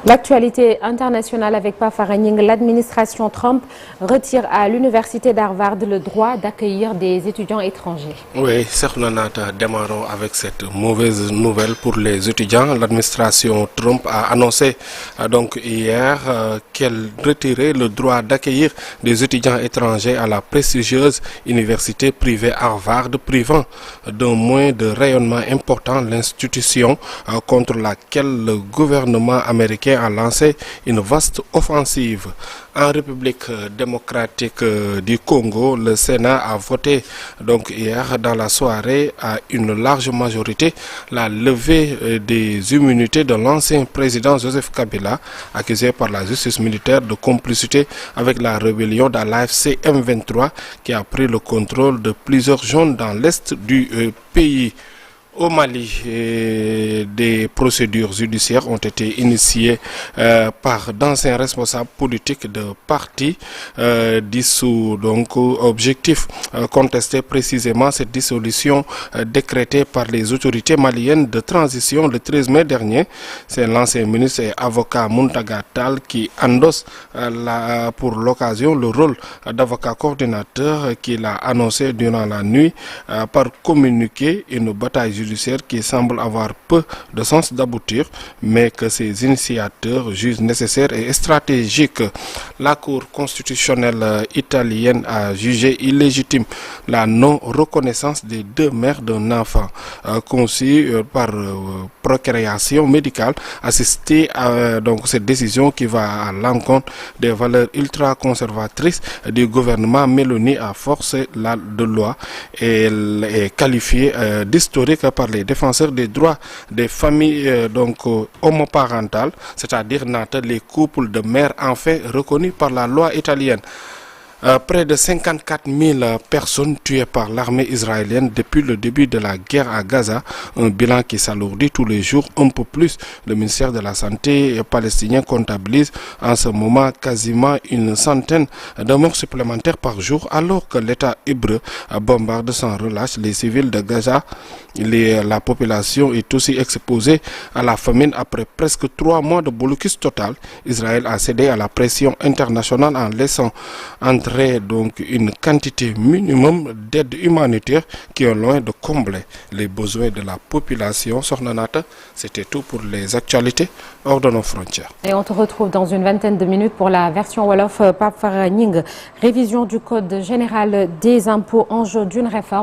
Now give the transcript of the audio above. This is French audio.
L'actualité internationale avec Pape Farah Gningue, l'administration Trump retire à l'université d'Harvard le droit d'accueillir des étudiants étrangers. Oui, Nata, démarrons avec cette mauvaise nouvelle pour les étudiants. L'administration Trump a annoncé donc hier qu'elle retirait le droit d'accueillir des étudiants étrangers à la prestigieuse université privée Harvard, privant d'un moyen de rayonnement important l'institution contre laquelle le gouvernement américain a lancé une vaste offensive. En République démocratique du Congo, le Sénat a voté donc hier dans la soirée à une large majorité la levée des immunités de l'ancien président Joseph Kabila, accusé par la justice militaire de complicité avec la rébellion de l'AFC M23 qui a pris le contrôle de plusieurs zones dans l'est du pays. Au Mali, des procédures judiciaires ont été initiées par d'anciens responsables politiques de partis dissous. Donc, objectif contester précisément cette dissolution décrétée par les autorités maliennes de transition le 13 mai dernier. C'est l'ancien ministre et avocat Mountaga Tall qui endosse pour l'occasion le rôle d'avocat coordinateur qu'il a annoncé durant la nuit par communiqué une bataille judiciaire qui semble avoir peu de sens d'aboutir, mais que ses initiateurs jugent nécessaire et stratégique. La Cour constitutionnelle italienne a jugé illégitime la non-reconnaissance des deux mères d'un enfant conçu par procréation médicale assistée à donc cette décision qui va à l'encontre des valeurs ultra-conservatrices du gouvernement Meloni à force de loi, et elle est qualifiée d'historique par les défenseurs des droits des familles homoparentales, c'est-à-dire les couples de mères enfin reconnus par la loi italienne. Près de 54 000 personnes tuées par l'armée israélienne depuis le début de la guerre à Gaza, un bilan qui s'alourdit tous les jours un peu plus. Le ministère de la Santé palestinien comptabilise en ce moment quasiment une centaine de morts supplémentaires par jour, alors que l'État hébreu bombarde sans relâche les civils de Gaza. La population est aussi exposée à la famine après presque 3 mois de blocus total. Israël a cédé à la pression internationale en laissant entrer donc une quantité minimum d'aide humanitaire qui est loin de combler les besoins de la population. Sornanata, c'était tout pour les actualités hors de nos frontières. Et on te retrouve dans une vingtaine de minutes pour la version Wolof. Pape Farah Gningue, révision du Code général des impôts, enjeu d'une réforme.